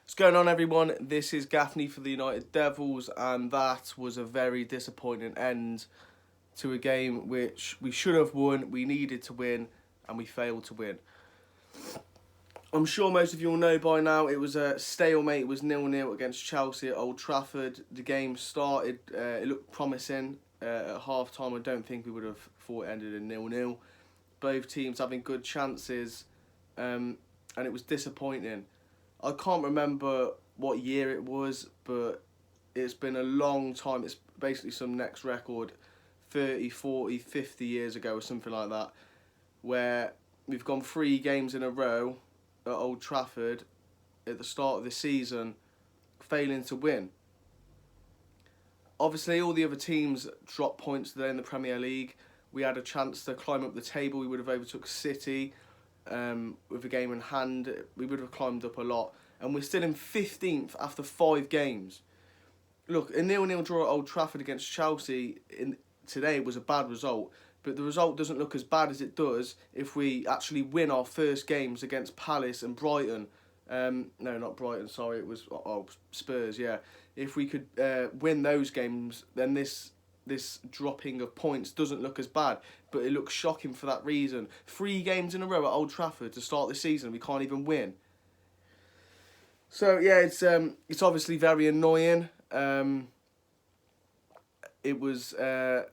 What's going on, everyone? This is Gaffney for the United Devils, and that was a very disappointing end to a game which we should have won, we needed to win, and we failed to win. I'm sure most of you will know by now it was a stalemate. It was 0-0 against Chelsea at Old Trafford. The game started, it looked promising at half time. I don't think we would have thought it ended in 0-0. Both teams having good chances, and it was disappointing. I can't remember what year it was, but it's been a long time. It's basically some next record, 30, 40, 50 years ago or something like that, where we've gone 3 games in a row at Old Trafford at the start of the season, failing to win. Obviously, all the other teams dropped points today in the Premier League. We had a chance to climb up the table. We would have overtook City. With a game in hand, we would have climbed up a lot, and we're still in 15th after 5 games. Look, a 0-0 draw at Old Trafford against Chelsea today was a bad result, but the result doesn't look as bad as it does if we actually win our first games against Palace and Brighton. No, not Brighton, sorry, it was Spurs, yeah. If we could win those games, then this dropping of points doesn't look as bad, but it looks shocking for that reason. 3 games in a row at Old Trafford to start the season, we can't even win. So yeah, it's obviously very annoying. It was a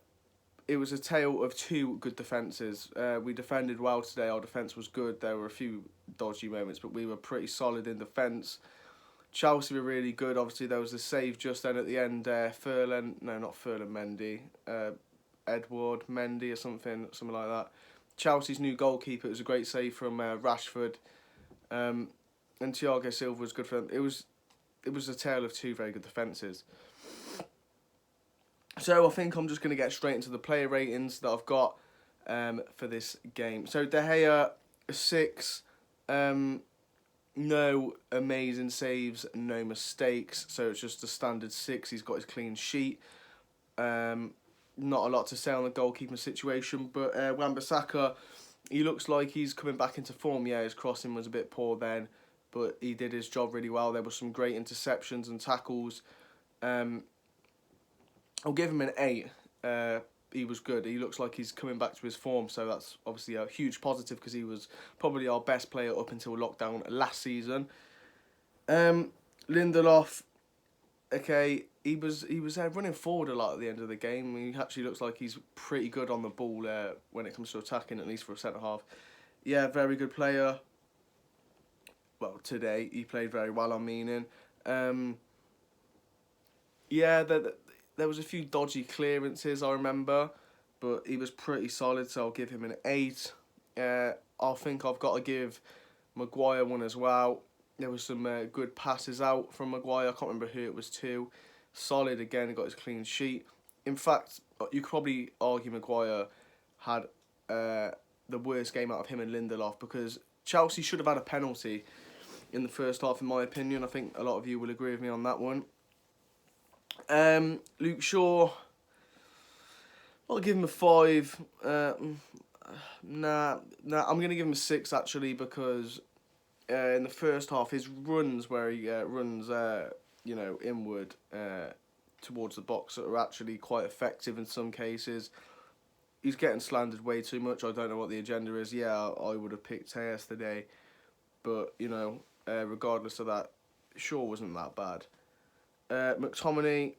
tale of 2 good defences. We defended well today. Our defence was good. There were a few dodgy moments, but we were pretty solid in defence. Chelsea were really good. Obviously, there was a save just then at the end. Mendy. Edward Mendy or something like that. Chelsea's new goalkeeper, it was a great save from Rashford. And Thiago Silva was good for them. It was a tale of 2 very good defences. So I think I'm just going to get straight into the player ratings that I've got for this game. So De Gea, 6. No amazing saves, no mistakes, so it's just a standard 6. He's got his clean sheet. Not a lot to say on the goalkeeping situation, but Wan-Bissaka, he looks like he's coming back into form. Yeah, his crossing was a bit poor then, but he did his job really well. There were some great interceptions and tackles. I'll give him an 8. He was good. He looks like he's coming back to his form, so that's obviously a huge positive because he was probably our best player up until lockdown last season. Lindelof, okay, he was running forward a lot at the end of the game. He actually looks like he's pretty good on the ball when it comes to attacking, at least for a centre half. Yeah, very good player. Well, today he played very well, I'm meaning. Yeah, there was a few dodgy clearances, I remember, but he was pretty solid, so I'll give him an 8. I think I've got to give Maguire one as well. There was some good passes out from Maguire. I can't remember who it was to. Solid again, he got his clean sheet. In fact, you could probably argue Maguire had the worst game out of him and Lindelof, because Chelsea should have had a penalty in the first half, in my opinion. I think a lot of you will agree with me on that one. Luke Shaw, I'll give him a 5. I'm going to give him a 6 actually, because in the first half, his runs where he runs inward towards the box are actually quite effective in some cases. He's getting slandered way too much. I don't know what the agenda is. Yeah, I would have picked Tejas today, but regardless of that, Shaw wasn't that bad. McTominay,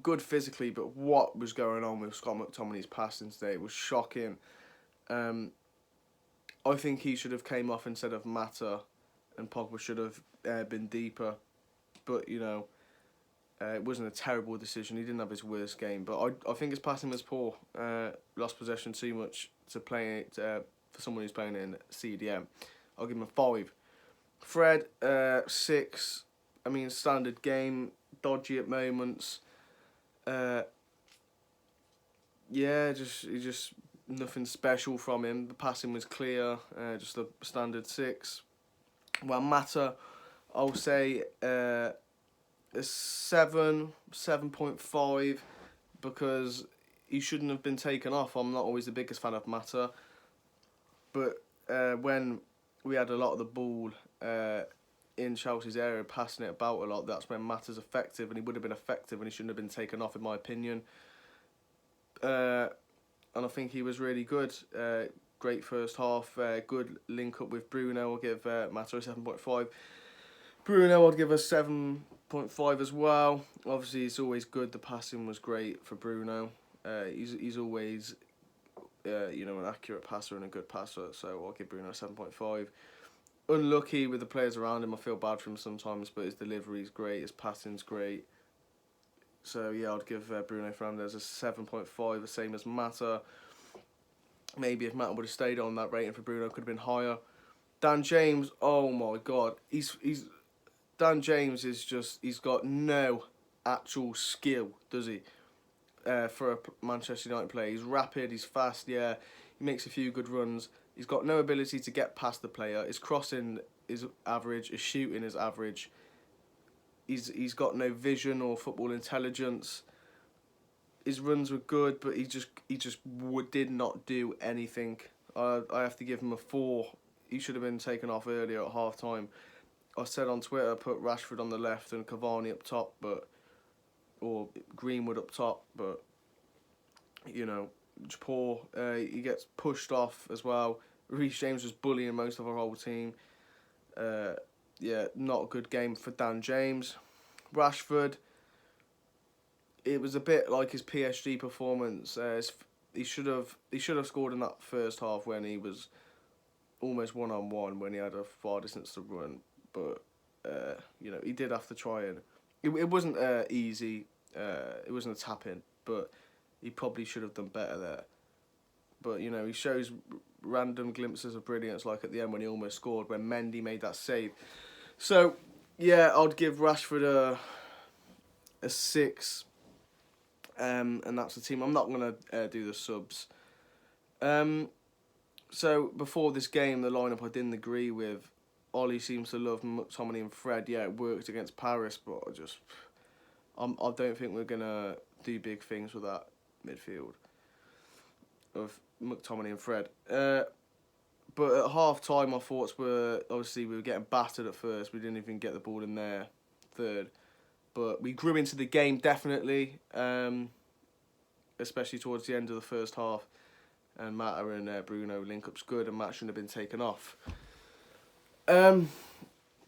good physically, but what was going on with Scott McTominay's passing today was shocking. I think he should have came off instead of Mata, and Pogba should have been deeper. But, it wasn't a terrible decision. He didn't have his worst game, but I think his passing was poor. Lost possession too much to play it for someone who's playing in CDM. I'll give him a 5. Fred, 6. I mean, standard game, dodgy at moments. Just nothing special from him. The passing was clear, just a standard 6. Well, Mata, I'll say a 7.5, because he shouldn't have been taken off. I'm not always the biggest fan of Mata, but when we had a lot of the ball in Chelsea's area, passing it about a lot. That's when Mata's effective, and he would have been effective and he shouldn't have been taken off, in my opinion. And I think he was really good. Great first half. Good link up with Bruno. I'll give Mata a 7.5. Bruno, I'd give a 7.5 as well. Obviously, it's always good. The passing was great for Bruno. He's always an accurate passer and a good passer. So I'll give Bruno a 7.5. Unlucky with the players around him. I feel bad for him sometimes, but his delivery's great. His passing's great. So yeah, I'd give Bruno Fernandes a 7.5, the same as Mata. Maybe if Mata would have stayed on, that rating for Bruno could have been higher. Dan James, oh my God, Dan James he's got no actual skill, does he? For a Manchester United player, he's rapid, he's fast, yeah, he makes a few good runs. He's got no ability to get past the player. His crossing is average, his shooting is average. He's got no vision or football intelligence. His runs were good, but he did not do anything. I have to give him a 4. He should have been taken off earlier at half time. I said on Twitter, put Rashford on the left and Cavani up top, or Greenwood up top, but poor. He gets pushed off as well. Reece James was bullying most of our whole team. Not a good game for Dan James. Rashford, it was a bit like his PSG performance. He should have scored in that first half when he was almost 1-on-1 when he had a far distance to run. But he did have to try, and it wasn't easy. It wasn't a tap in, but he probably should have done better there. But he shows random glimpses of brilliance, like at the end when he almost scored when Mendy made that save. So yeah, I'd give Rashford a 6. And that's the team. I'm not gonna do the subs. So before this game, the lineup I didn't agree with. Ollie seems to love McTominay and Fred. Yeah, it worked against Paris, but I don't think we're gonna do big things with that midfield of McTominay and Fred. But at half time, my thoughts were, obviously we were getting battered at first. We didn't even get the ball in there third. But we grew into the game, definitely, especially towards the end of the first half. And Mata and Bruno link-up's good, and Mata shouldn't have been taken off. We're in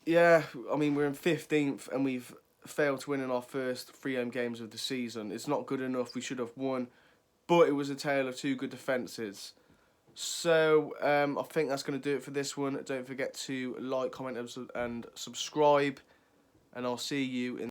15th, and we've failed to win in our first 3 home games of the season. It's not good enough. We should have won, but it was a tale of 2 good defences. So I think that's going to do it for this one. Don't forget to like, comment, and subscribe, and I'll see you in